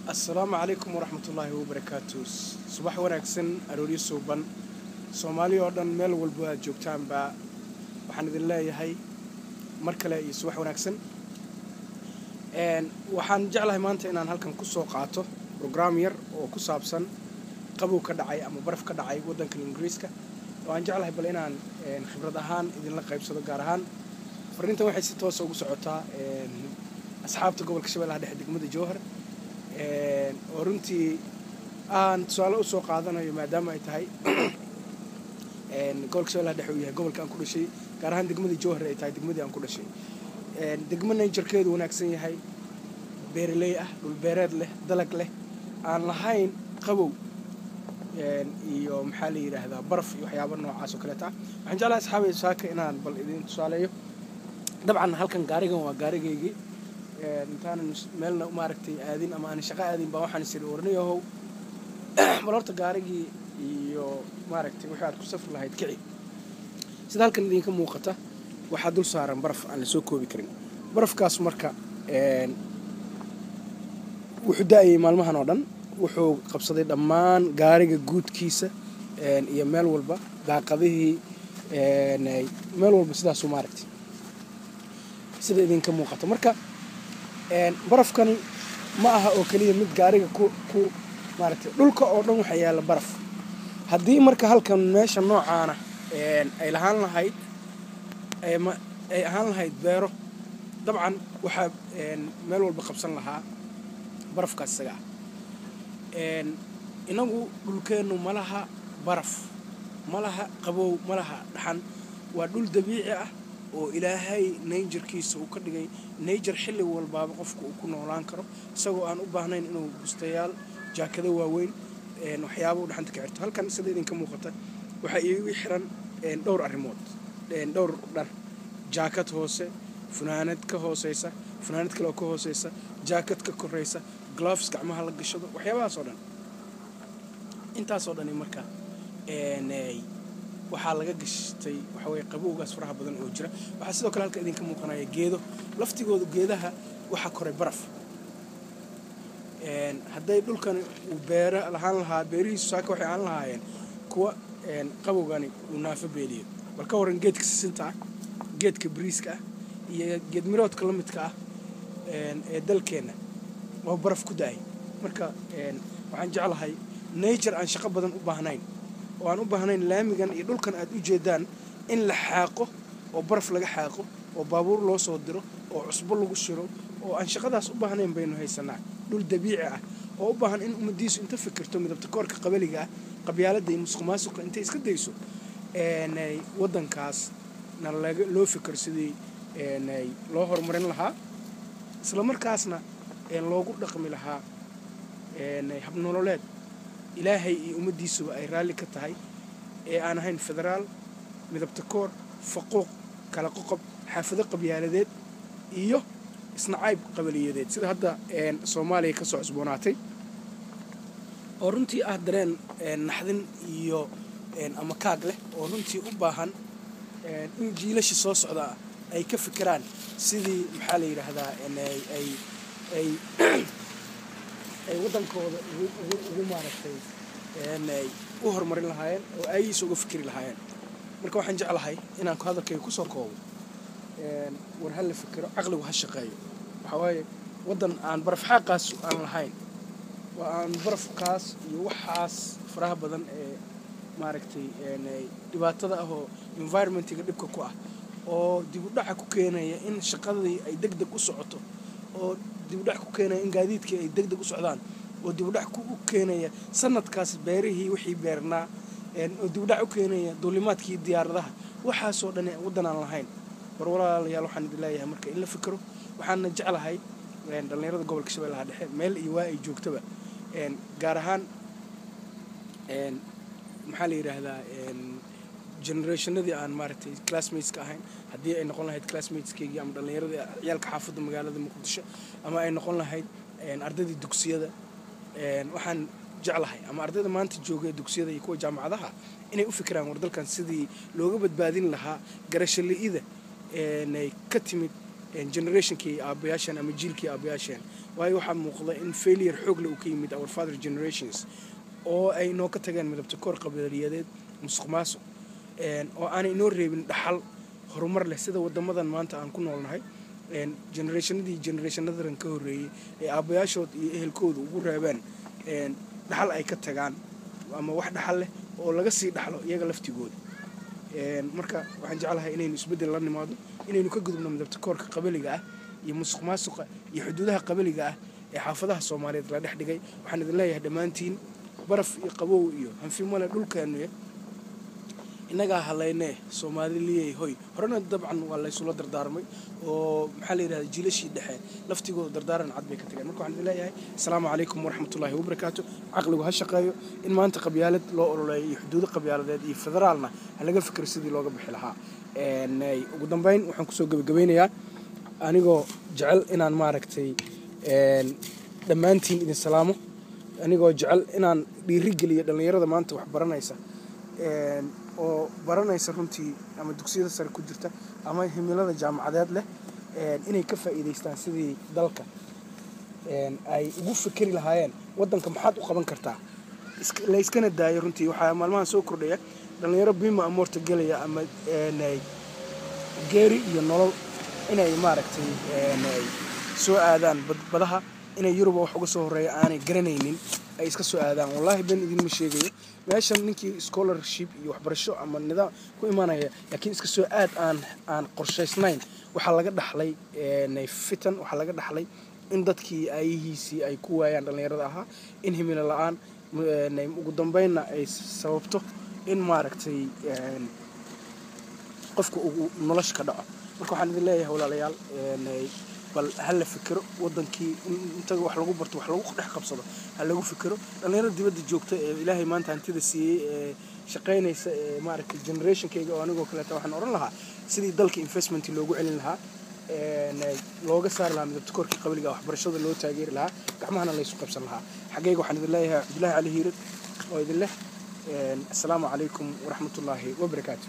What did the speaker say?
السلام عليكم ورحمة الله وبركاته. صباح وناكسن أروري صوبان سومالي أردن ميل والبوا جوكتان با وحن ذي الله يهي مركلة صباح وناكسن وحن جعله مانتا إن هالكن كسو قاطو بروجرامير وكسابسن قبو كدعي أما برف كدعي ودن كالإنجليزكا وحن جعله بلينا خبرة هان إذن لقى يبصدو قارهان فرنتا واحد ستوسو وسعوتا أصحابته قبل كشبه لها دحد قمد جوهر ورنتي tusaale u soo qaadanayo maadaama ay tahay gobolka Shabeellaha Dhexe uu yahay gobolka aan ku dhashay gaar ahaan degmada Jowhar ay tahay degmadii aan ku dhashay degmada jirkeedu wanaagsan yahay beeraley ah dhul beereed leh dalag leh aan lahayn qabow iyo maxaa la yiraahdaa baraf iyo waxyaabo noocaas oo kale ah waxaan jeclahay asxaabay saaka inaan bal idin tusaaleeyo dabcan halkan gaarigan waa gaarigaygii intaan meelna ma aragtay aadin ama aan shaqo aadin baa waxaan isir warnayahow marorta gaarigii iyo ma aragtay waxa aad ku safar lahayd kici sida halkan idinka muuqata waxa dul saaran baraf aan la soo koobi karin barafkaas marka wuxuu daayay maalmahan oo dhan wuxuu qabsaday dhammaan gaariga guudkiisa iyo meel walba daaqadihii meel walba sidaas u ma aragtay sida idinka muuqata marka barafkani ma aha oo kaliya mid gaariga ku maaragtay dhulka oo dhan waxa yaala baraf haddii marka halkan meesha noocaana ay ahaan lahayd beero dabcan waxa meel walba qabsan lahaa barafkaas isaga inagu dhulkeenu malaha baraf malaha qabow malaha dhaxan waa dhul dabiici ah oo ilaahay nature-kiisa uu ka dhigay nature xilli walba qofku uu ku noolaan karo isagoo aan u baahnayn inuu bustayaal jaakado waaweyn waxyaabo u dhaxanta ka xirto halkan sida idinka muuqata waxa iigu xiran dhowr arrimood dhowr dhar jaakad hoose funaanad ka hooseysa funaanad kale oo ka hooseysa jaakad ka koreysa gloves gacmaha la gashado waxyaabahaas oo dhan intaas oo dhan marka waxaa laga gashtay waxa way qabowgaas faraha badan oo jira waxa sidoo kale halka idinka muuqanaya geedo laftigooda geedaha waxa koray baraf hadday dhulkan uu beera lahaan lahaa beerihiisu saaka waxay aan lahaayeen kuwa qabowgani uu naafo beeliyo bal ka waran geedka sisinta ah geedka bariiska ah iyo geed miroodka la midka ah ee dalkeena waa baraf ku daay marka waxaan jeclahay nature aan shaqo badan u baahnayn oo aan u baahnayn laamigan iyo dhulkan aad u jeedaan in la xaaqo oo baraf laga xaaqo oo baabuur loo soo diro oo cusbo lagu shiro oo aan shaqadaas u baahnayn baynu haysanaa dhul dabiici ah oo u baahan in ummadiisu inta fikirto midabta koorka qabaliga ah qabyaaladda iyo musuqmaasuqa intay iska dayso waddankaas na loo fikir sidii loo horumarin lahaa isla markaasna loogu dhaqmi lahaa habnololeed ilaahay iyo ummadiisuba ay raalli ka tahay ee aan ahayn federaal midabta koor faquuq kala qoqob xaafado qabyaaladeed iyo isnacayb qabaliyadeed sida hadda Soomaaliya ka soo cusboonaatay oo runtii ah dareen naxdin iyo ama kaag leh oo runtii u baahan in jiilasha soo socda ay ka fikiraan sidii maxaa la yiraahdaa ay wadankooda ugu maaragtay u horumarin lahaayeen oo ay isugu fikiri lahaayeen marka waxaan jeclahay inaan hadalkayga ku soo koobo war hal fikiro aqligu ha shaqeeyo waxa waaye wadan aan baraf xaqaas aan lahayn waa aan barafkaas iyo waxaas faraha badan ee maaragtay dhibaatada ah oo environment-ga dhibka ku ah oo dib u dhac ku keenaya in shaqadii ay degdeg u socoto oo dib u dhac ku keenaya in gaadiidkii ay degdeg u socdaan oo dib u dhac ku keenaya sanadkaas beerihii wixii beernaa oo dib u dhac u keenaya duulimaadkii diyaaradaha waxaas oo dhan wadan aan lahayn war walaalayaal waxaan idin leeyahay marka in la fikiro waxaan jeclahay dhalinyarada gobolka Shabeellaha Dhexe meel iyo waa ay joogtaba gaar ahaan maxaa la yiraahdaa generationadii aan maaragtay classmates ka ahayn haddii ay noqon lahayd classmates-keygii ama dhalinyarada ciyaalka xaafadda magaalada Muqdisho ama ay noqon lahayd ardaydii dugsiyada waxaan jeclahay ama ardayda maanta jooga dugsiyada iyo kuwa jaamacadaha inay u fikiraan war dalkan sidii looga badbaadin lahaa garasho li'ida ka timid generationkii aabayaasheen ama jiilkii aabayaasheen waayo waxaa muuqda in failure xoog leh uu ka yimid our father generations oo ay noo ka tageen midabta koor qabiiliyadeed musuqmaasuq oo aanay inoo reebin dhaxal horumar leh sida wadamadan maanta aan ku noolnahay generationadaran ka horreeyey ee aabayaashood iyo ehelkooda ugu reebeen dhaxal ay ka tagaan ama wax dhaxal leh oo laga sii dhaxlo iyaga laftigooda marka waxaan jeclahay inaynu isbeddel la nimaado inaynu ka gudubno midabta koorka qabiliga ah iyo musuqmaasuqa iyo xuduudaha qabiliga ah ee xaafadaha Soomaaliyeed la dhex dhigay waxaan idin leeyahay dhammaantiin baraf iyo qabow iyo hanfimale dhulkeenu inaga halayne Soomaaliyeey hoy horena dabcan waa la isula dardaarmay oo maxaa la yiraahdaa jiilashii dhexe laftigooda dardaaran cad bay ka tageen marka waxaan idin leeyahay assalaamu calaykum waraxmatullaahi wabarakaatu caqligu ha shaqeeyo in maanta qabyaalad loo ololeeyo iyo xuduudo qabyaaladeed iyo federaalna laga fikiro sidii looga bixi lahaa ugu dambeyn waxaan kusoo gabagabeynayaa anigoo jecel inaan maaragtay dhammaantiin idin salaamo anigoo jecel inaan dhiirigeliyo dhalinyarada maanta wax baranaysa oo baranaysa runtii ama dugsiyada sare ku jirta ama himilada jaamacadeed leh inay ka faa'iideystaan sidii dalka ay ugu fikri lahaayeen wadanka maxaad u qaban kartaa la iskana daayo runtii waxaa maalmahan soo kordhaya dhalinyaro bima amoorta gelaya ama geeri iyo nolol inay maaragtay soo aadaan badaha inay Yurub wax uga soo horeeyo aanay garanaynin ay iska soo aadaan wallahi been idin ma sheegayo meeshan ninkii scholarship iyo waxbarasho ama nidaam ku imaanaya laakiin iska soo aad aan qorshaysnayn waxa laga dhaxlay fitan waxa laga dhaxlay in dadkii ayahiisii ay ku waayaan dhalinyarada ahaa in himilo la'aan ugu dambeynna ay sababto in maaragtay qofka uu nolosha ka dhaco marka waxaan idin leeyahay walaalayaal bal hal fikiro wadankii inta wax lagu barto wax lagu dhex qabsado hal lagu fikiro dhalinyarada dibadda joogta ee Ilaahay maanta hantida siiyay shaqeynaysa maaragtay generationkayga oo anigoo kale waxaan oran lahaa sidii dalka investment loogu celin lahaa looga saar lahaa midabta koorka qabiliga waxbarashada loo taageeri lahaa gacmahana la isku qabsan lahaa xagayga waxaan idin leeyahay Abdullaahi Ali Hiirad oo idin leh assalaamu calaykum waraxmatullaahi wabarakaatuh